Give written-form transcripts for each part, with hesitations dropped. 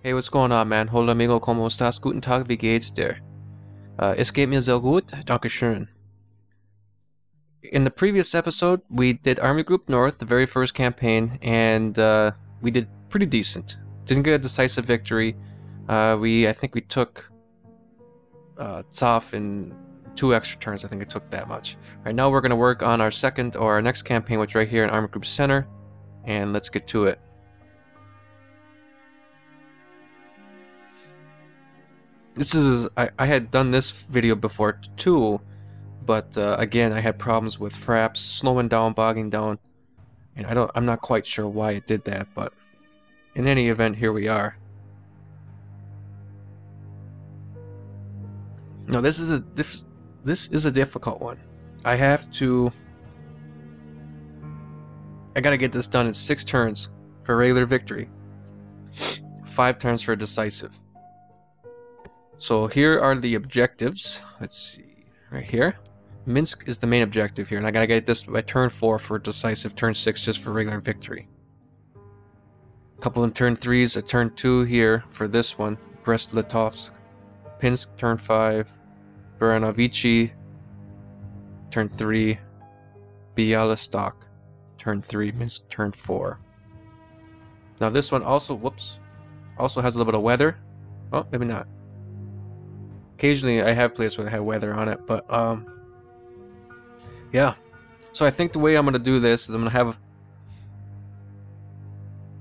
Hey, what's going on, man? Hola, amigo, ¿cómo estás? Guten Tag, wie geht's dir? Es geht mir sehr gut, dankeschön. In the previous episode, we did Army Group North, the very first campaign, and we did pretty decent. Didn't get a decisive victory. I think we took Tsoff in 2 extra turns. I think it took that much. Right now, we're going to work on our second or our next campaign, which is right here in Army Group Center, and let's get to it. I had done this video before too, but again I had problems with fraps slowing down, bogging down, and I'm not quite sure why it did that, but in any event, here we are. Now this is a difficult one. I gotta get this done in 6 turns for regular victory, 5 turns for decisive. So here are the objectives. Let's see, right here. Minsk is the main objective here, and I gotta get this by turn 4 for decisive, turn 6 just for regular victory. A couple of turn 3s, a turn 2 here for this one. Brest-Litovsk. Pinsk, turn 5. Baranovichi, turn 3. Bialystok, turn 3. Minsk, turn 4. Now this one also, also has a little bit of weather. Oh, maybe not. Occasionally I have places where they have weather on it, but yeah. So I think the way I'm gonna do this is I'm gonna have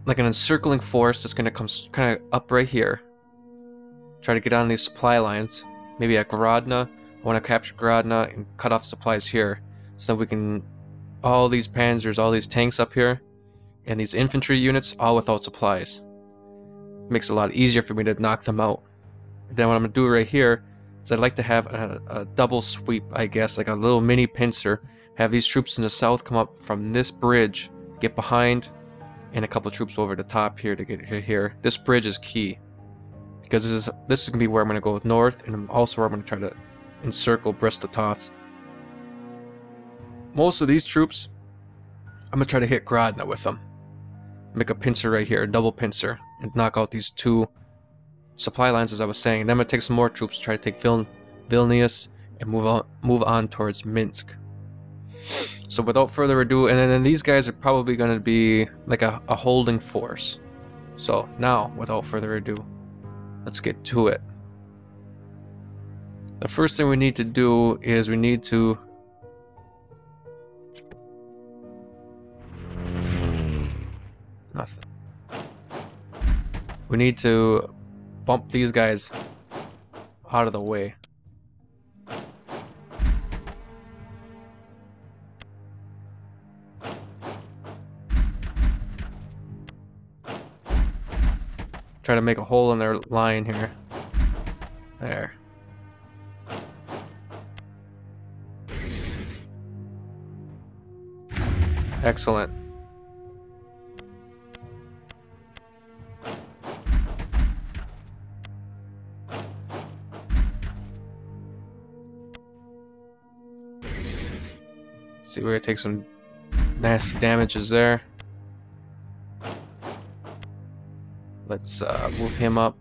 like an encircling force that's gonna come kind of up right here. Try to get on these supply lines. Maybe at Grodno. I want to capture Grodno and cut off supplies here, so that we can all these panzers, all these tanks up here, and these infantry units all without supplies. Makes it a lot easier for me to knock them out. Then what I'm gonna do right here is I'd like to have a double sweep, I guess, like a little mini pincer. Have these troops in the south come up from this bridge, get behind, and a couple troops over the top here to get here. This bridge is key, because this is gonna be where I'm gonna go north, and also where I'm gonna try to encircle Brest-Litovsk. Most of these troops, I'm gonna try to hit Grodno with them. Make a pincer right here, a double pincer, and knock out these 2 supply lines, as I was saying. Then I'm gonna take some more troops to try to take Vilnius and move on towards Minsk. So without further ado, and then these guys are probably gonna be like a holding force. So now, without further ado, let's get to it. The first thing we need to do is we need to We need to bump these guys out of the way. Try to make a hole in their line here. There. Excellent. See, we're gonna take some nasty damages there. Let's move him up.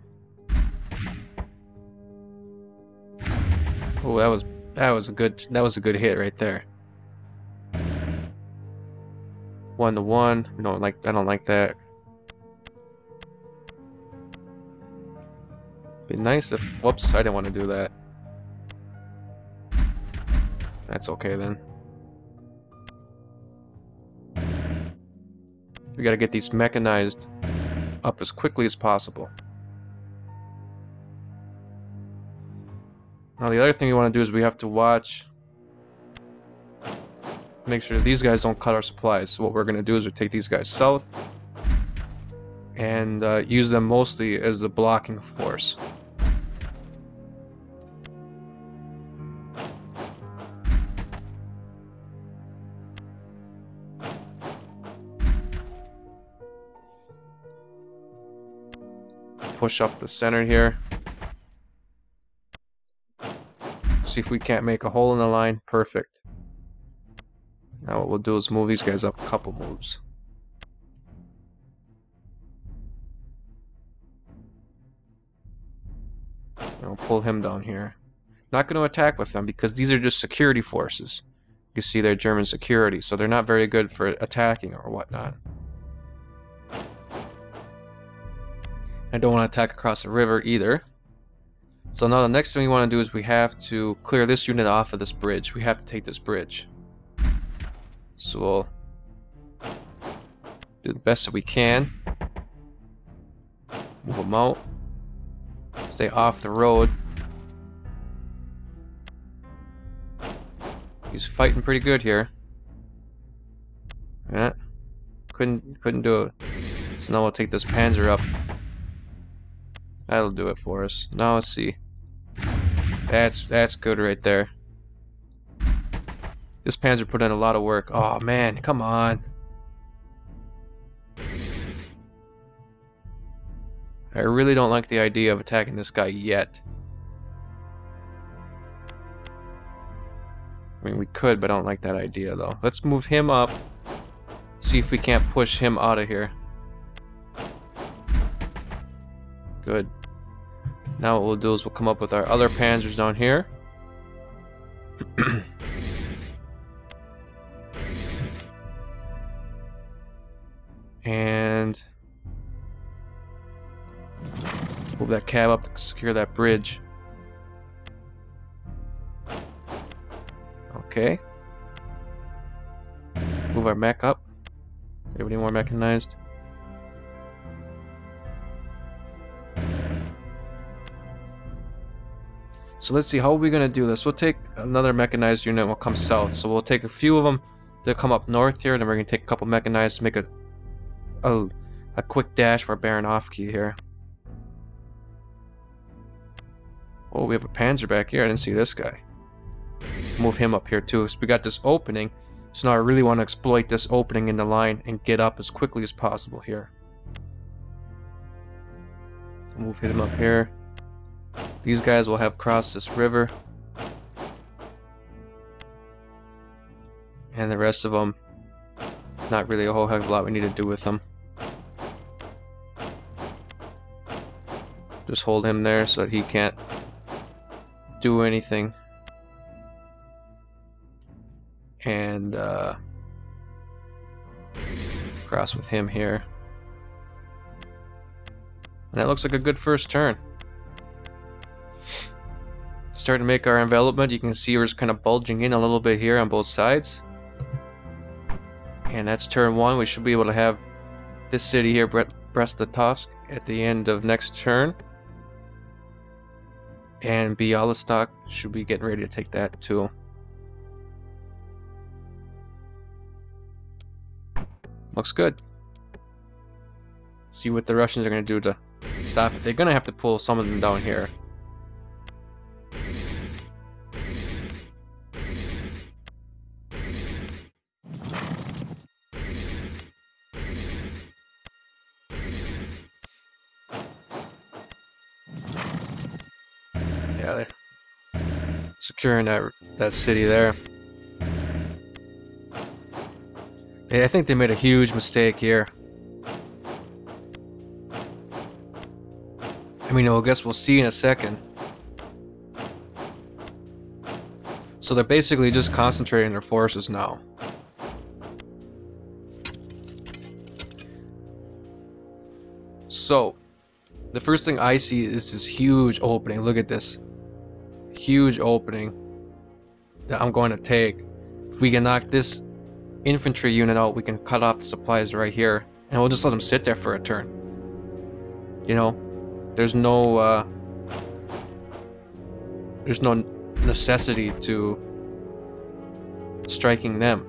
Oh, that was a good hit right there. 1-to-1. I don't like that. Be nice if. Whoops! I didn't want to do that. That's okay then. We gotta get these mechanized up as quickly as possible. Now the other thing we want to do is we have to watch, make sure these guys don't cut our supplies. So what we're going to do is we take these guys south and use them mostly as a blocking force. Push up the center here. See if we can't make a hole in the line. Perfect. Now what we'll do is move these guys up a couple moves. I'll pull him down here. Not going to attack with them because these are just security forces. You see they're German security, so they're not very good for attacking or whatnot. I don't want to attack across the river either. So now the next thing we want to do is we have to clear this unit off of this bridge. We have to take this bridge. So we'll do the best that we can. Move them out. Stay off the road. He's fighting pretty good here. Yeah. Couldn't do it. So now we'll take this Panzer up. That'll do it for us. Now let's see. That's good right there. This Panzer put in a lot of work. Oh man, come on. I really don't like the idea of attacking this guy yet. I mean, we could, but I don't like that idea though. Let's move him up. See if we can't push him out of here. Good. Now what we'll do is we'll come up with our other panzers down here. And move that cab up to secure that bridge. Okay. Move our mech up. Everybody more mechanized? So let's see, how are we going to do this? We'll take another mechanized unit and we'll come south. So we'll take a few of them to come up north here, and then we're going to take a couple mechanized to make a quick dash for Baranowski here. Oh, we have a Panzer back here. I didn't see this guy. Move him up here too. So we got this opening. So now I really want to exploit this opening in the line and get up as quickly as possible here. Move him up here. These guys will have crossed this river. And the rest of them, not really a whole heck of a lot we need to do with them. Just hold him there so that he can't do anything. And cross with him here. And that looks like a good first turn. Starting to make our envelopment. You can see we're just kind of bulging in a little bit here on both sides. And that's turn one. We should be able to have this city here, Brest-Litovsk, at the end of next turn. And Bialystok should be getting ready to take that too. Looks good. See what the Russians are going to do to stop it. They're going to have to pull some of them down here. Yeah, they're securing that city there. I think they made a huge mistake here. I mean, I guess we'll see in a second. So they're basically just concentrating their forces now. So, the first thing I see is this huge opening. Look at this. Huge opening that I'm going to take. If we can knock this infantry unit out, we can cut off the supplies right here. And we'll just let them sit there for a turn. You know? There's no necessity to striking them.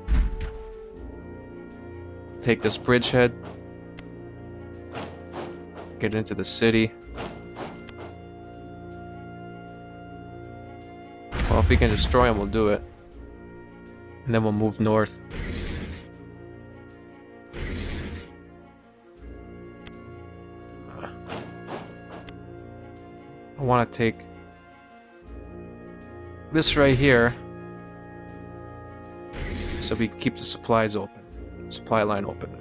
Take this bridgehead. Get into the city. Well, if we can destroy them, we'll do it. And then we'll move north. I want to take this right here so we keep the supplies open, supply line open.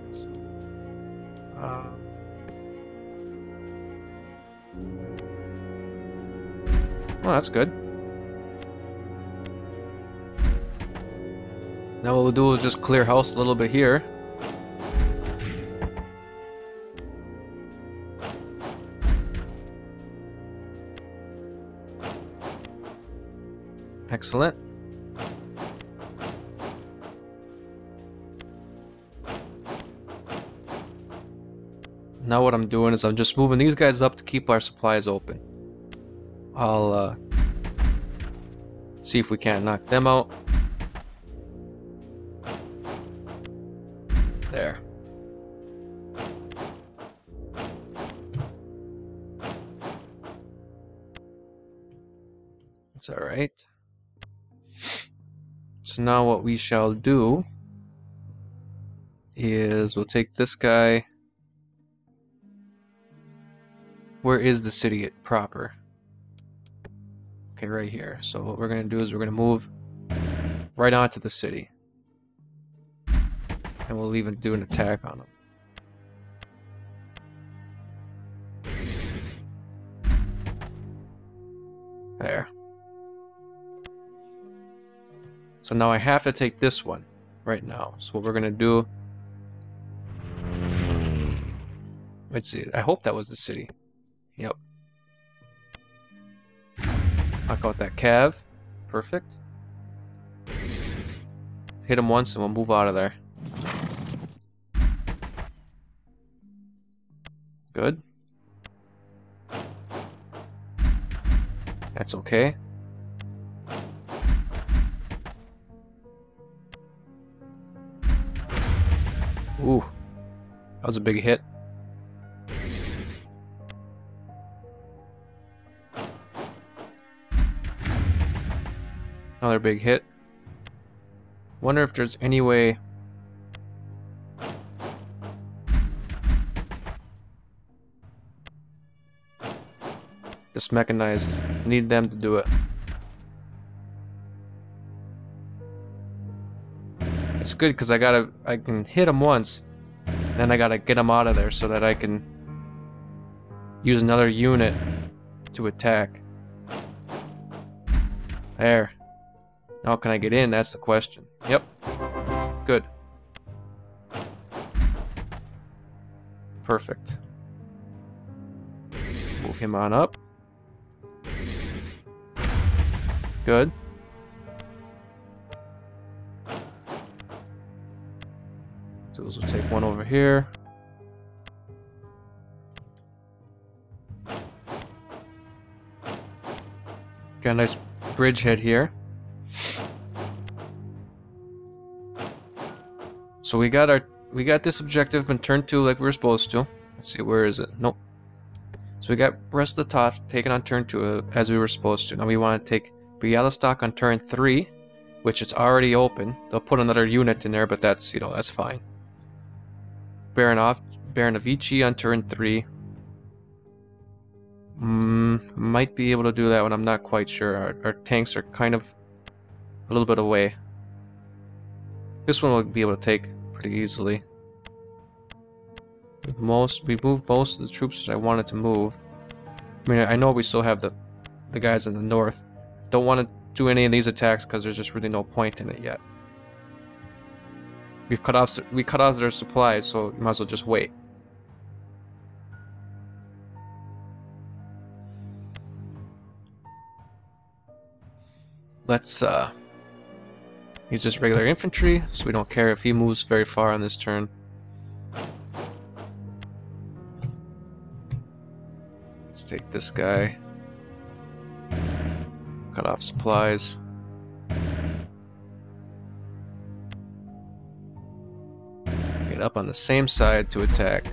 Oh, that's good. Now what we'll do is just clear house a little bit here. Excellent. Now what I'm doing is I'm just moving these guys up to keep our supplies open. I'll see if we can't knock them out. There. That's all right. So now what we shall do is we'll take this guy. Where is the city proper? Okay, right here. So what we're going to do is we're going to move right onto the city. And we'll even do an attack on them. There. So now I have to take this one right now. So what we're going to do... Let's see. I hope that was the city. Yep. Knock out that cav. Perfect. Hit him once and we'll move out of there. Good. That's okay. Ooh. That was a big hit. Another big hit. Wonder if there's any way... This mechanized. Need them to do it. It's good because I can hit them once. Then I gotta get them out of there so that I can use another unit to attack. There. Now can I get in? That's the question. Yep. Good. Perfect. Move him on up. Good. So we'll take one over here. Got a nice bridgehead here. So we got this objective in turn 2 like we were supposed to. Let's see, where is it? Nope. So we got rest of the top taken on turn 2 as we were supposed to. Now we want to take Bialystok on turn 3, which is already open. They'll put another unit in there, but that's, that's fine. Baranovici on turn 3. Might be able to do that one. I'm not quite sure. Our tanks are kind of a little bit away. This one we'll be able to take pretty easily. We've moved most of the troops that I wanted to move. I mean, I know we still have the guys in the north. Don't want to do any of these attacks because there's just really no point in it yet. We cut off their supplies, so you might as well just wait. Let's he's just regular infantry, so we don't care if he moves very far on this turn. Let's take this guy. Cut off supplies. Get up on the same side to attack.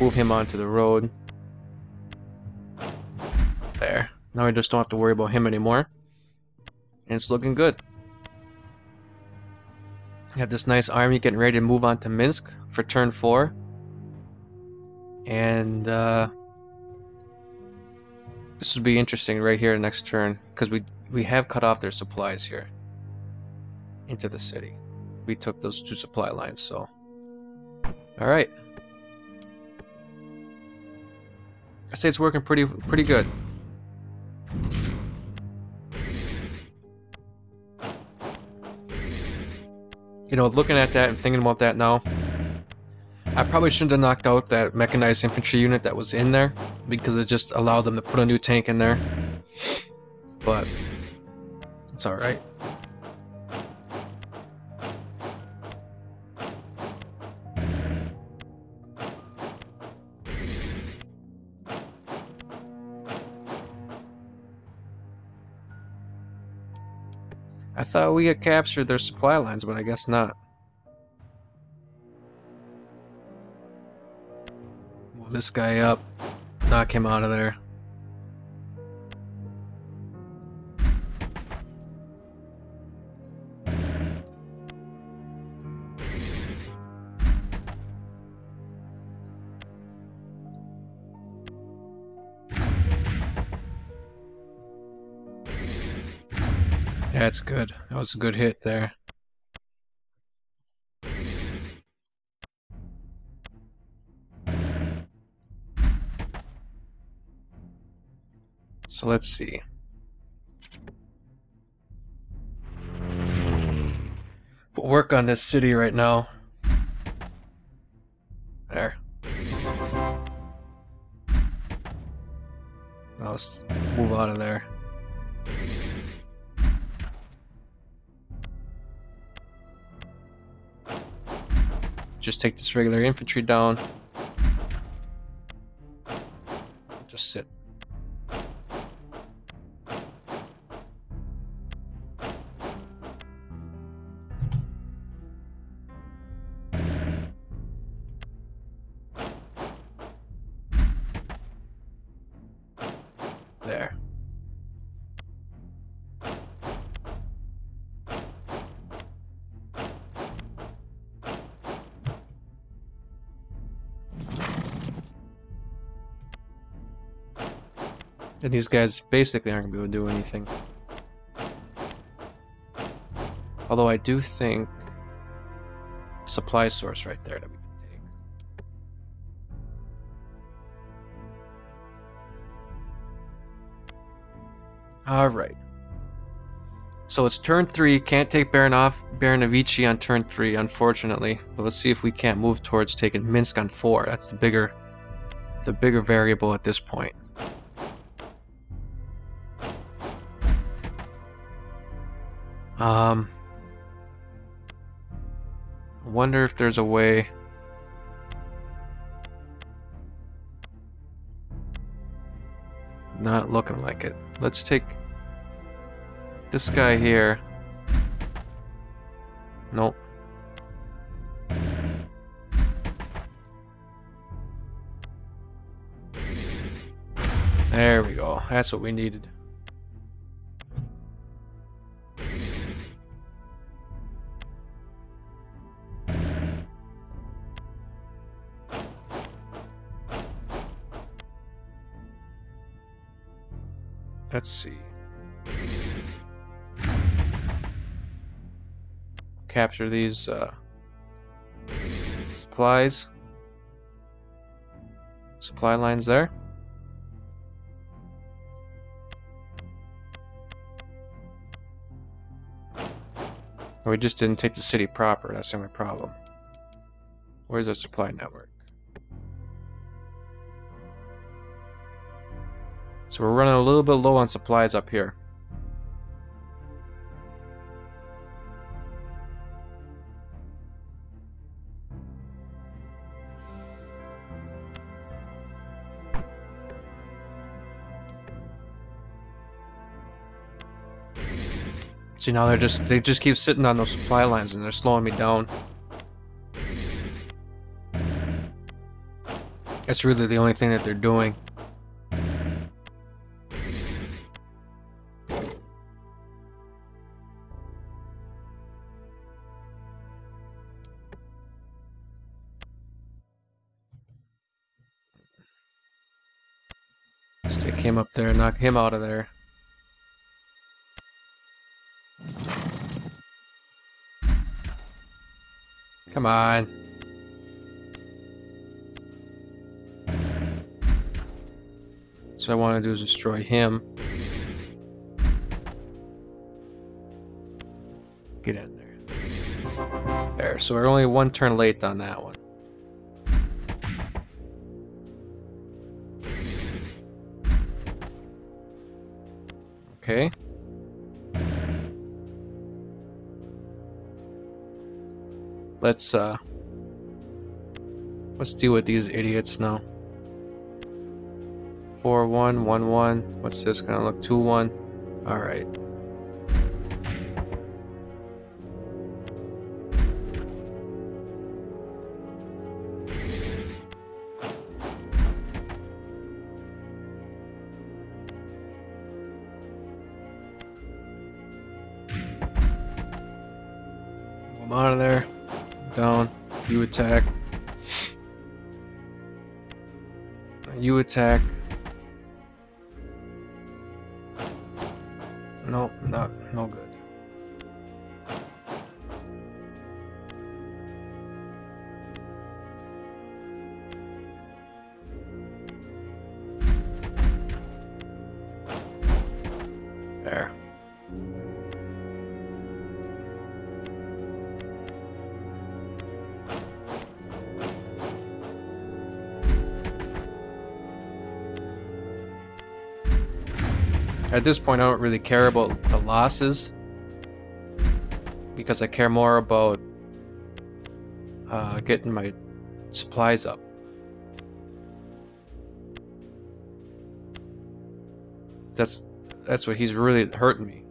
Move him onto the road. There. Now I just don't have to worry about him anymore. And it's looking good. We have this nice army getting ready to move on to Minsk for turn 4. And This would be interesting right here next turn, because we have cut off their supplies here into the city. We took those 2 supply lines, so alright. I say it's working pretty good. You know, looking at that and thinking about that now, I probably shouldn't have knocked out that mechanized infantry unit that was in there, because it just allowed them to put a new tank in there. But it's alright. I thought we had captured their supply lines, but I guess not. Move this guy up, knock him out of there. That's good. That was a good hit there. So let's see. We'll work on this city right now. There. Now let's move out of there. Just take this regular infantry down. Just sit. There. And these guys basically aren't going to be able to do anything. Although I do think supply source right there that we can take. Alright. So it's turn 3, can't take Baranovici on turn 3, unfortunately. But let's see if we can't move towards taking Minsk on 4. That's the bigger variable at this point. I wonder if there's a way. Not looking like it. Let's take this guy here. Nope. There we go. That's what we needed. Let's see. Capture these supplies. Supply lines there. We just didn't take the city proper. That's the only problem. Where's our supply network? So we're running a little bit low on supplies up here. See, now they just keep sitting on those supply lines and they're slowing me down. That's really the only thing that they're doing. Stick him up there, knock him out of there. Come on. So I want to do is destroy him. Get in there. There, so we're only one turn late on that one. Okay. Let's deal with these idiots now. 4-1, 1-1. What's this gonna look? 2-1. Alright. I'm out of there. Down. You attack. You attack. No, no good. There. At this point, I don't really care about the losses because I care more about getting my supplies up. That's what he's really hurting me.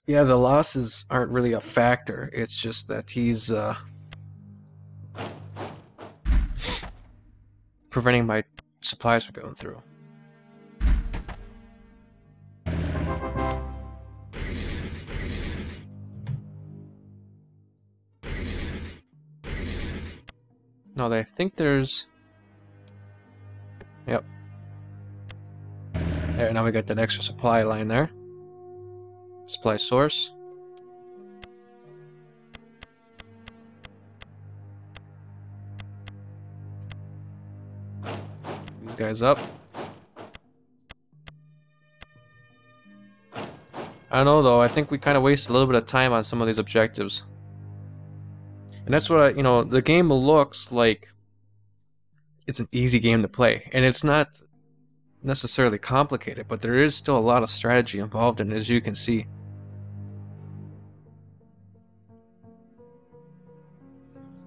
Yeah, the losses aren't really a factor. It's just that he's preventing my supplies from going through. No, I think there's... Yep. There, now we got that extra supply line there. Supply source. These guys up. I don't know though, I think we kind of wasted a little bit of time on some of these objectives. And that's what you know, the game looks like it's an easy game to play. And it's not necessarily complicated, but there is still a lot of strategy involved in it, as you can see.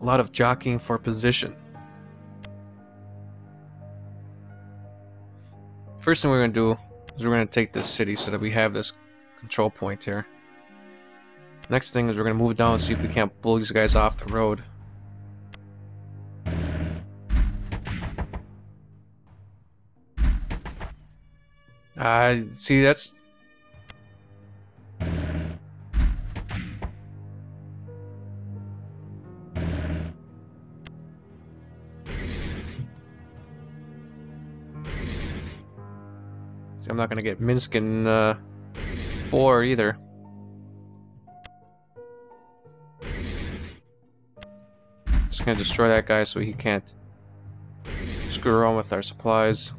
A lot of jockeying for position. First thing we're going to do is we're going to take this city so that we have this control point here. Next thing is we're going to move down and see if we can't pull these guys off the road. See, that's... See, I'm not going to get Minsk in 4 either. Just going to destroy that guy so he can't screw around with our supplies.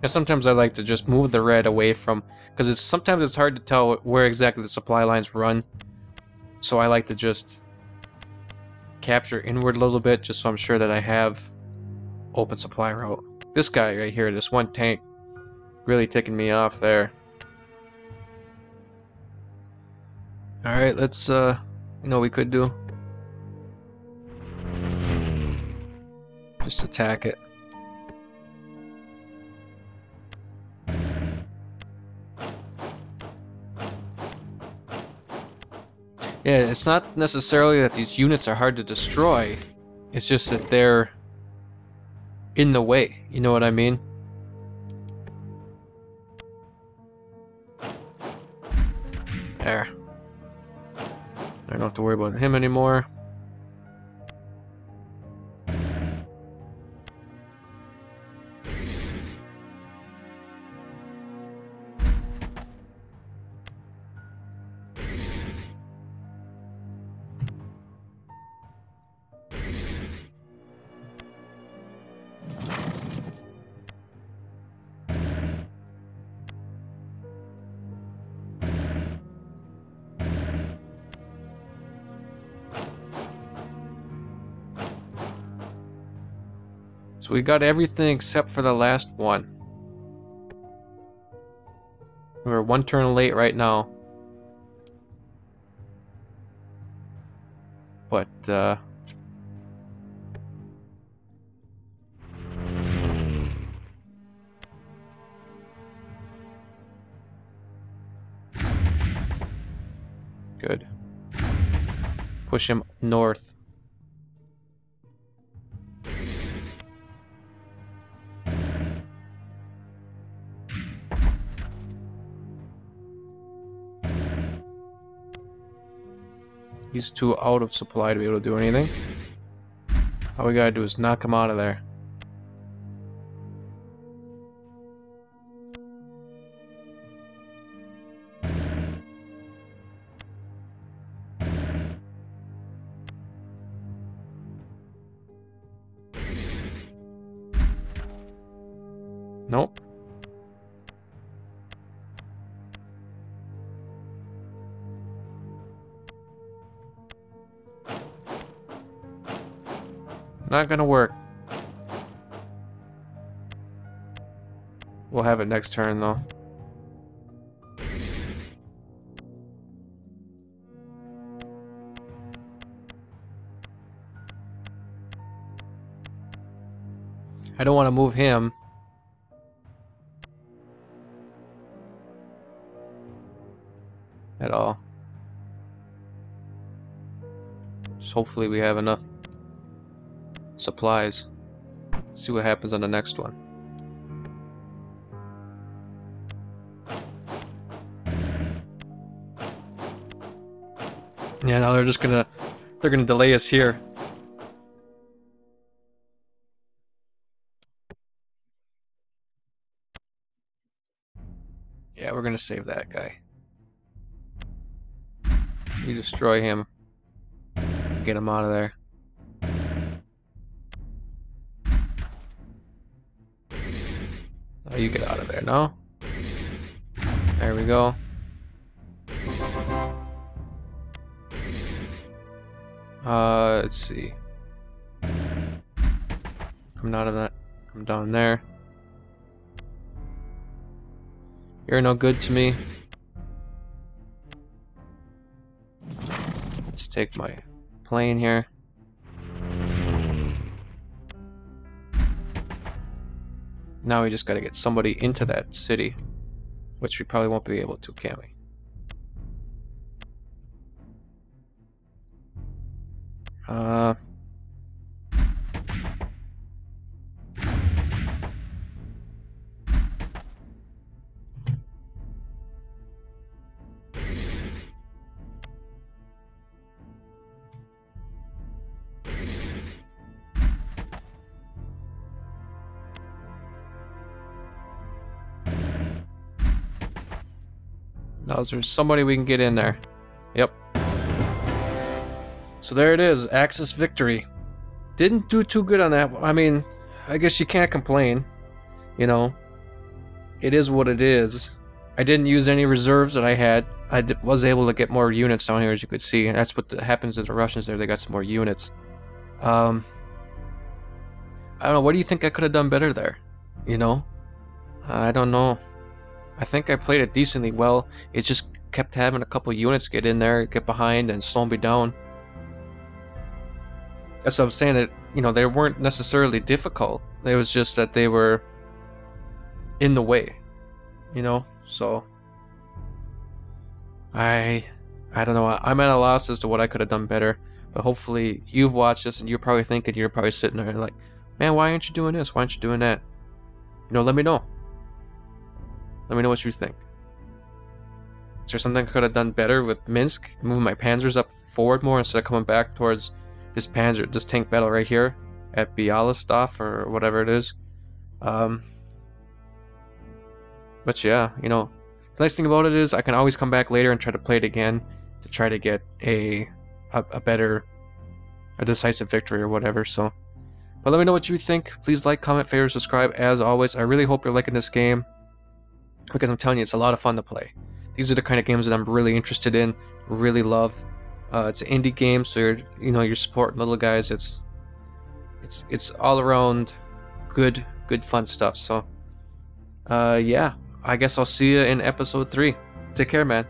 And sometimes I like to just move the red away from, because sometimes it's hard to tell where exactly the supply lines run. So I like to just capture inward a little bit, just so I'm sure that I have open supply route. This guy right here, this one tank, really ticking me off there. Alright, let's, you know what we could do? Just attack it. Yeah, it's not necessarily that these units are hard to destroy. It's just that they're in the way. You know what I mean? There. I don't have to worry about him anymore. So we got everything except for the last one. We're one turn late right now. But, good. Push him north. He's too out of supply to be able to do anything. All we gotta do is knock him out of there. Nope. Not gonna work. We'll have it next turn though. I don't want to move him. At all. Just hopefully we have enough supplies. See what happens on the next one. Yeah, now they're gonna delay us here. Yeah, we're gonna save that guy. You destroy him. Get him out of there. Oh, you get out of there, no? There we go. Let's see. Come out of that. Come down there. You're no good to me. Let's take my plane here. Now we just gotta get somebody into that city, which we probably won't be able to, can we? Now is there somebody we can get in there? Yep. So there it is, Axis victory. Didn't do too good on that. I mean, I guess you can't complain. You know, it is what it is. I didn't use any reserves that I had. I was able to get more units down here, as you could see. And that's what happens to the Russians there. They got some more units. I don't know. What do you think I could have done better there? You know? I don't know. I think I played it decently well. It just kept having a couple units get in there, get behind, and slow me down. That's what I'm saying, that, you know, they weren't necessarily difficult. It was just that they were in the way, you know? So I I don't know. I'm at a loss as to what I could have done better. But hopefully you've watched this and you're probably thinking, you're probably sitting there like, man, why aren't you doing this? Why aren't you doing that? You know, let me know. Let me know what you think. Is there something I could have done better with Minsk? Moving my panzers up forward more instead of coming back towards this tank battle right here at Bialystok or whatever it is. But yeah, you know, the nice thing about it is I can always come back later and try to play it again to try to get a decisive victory or whatever. So, but let me know what you think. Please like, comment, favorite, subscribe. As always, I really hope you're liking this game because I'm telling you, it's a lot of fun to play. These are the kind of games that I'm really interested in, really love. It's an indie game, so you're supporting little guys. It's all around good fun stuff. So, yeah, I guess I'll see you in episode 3. Take care, man.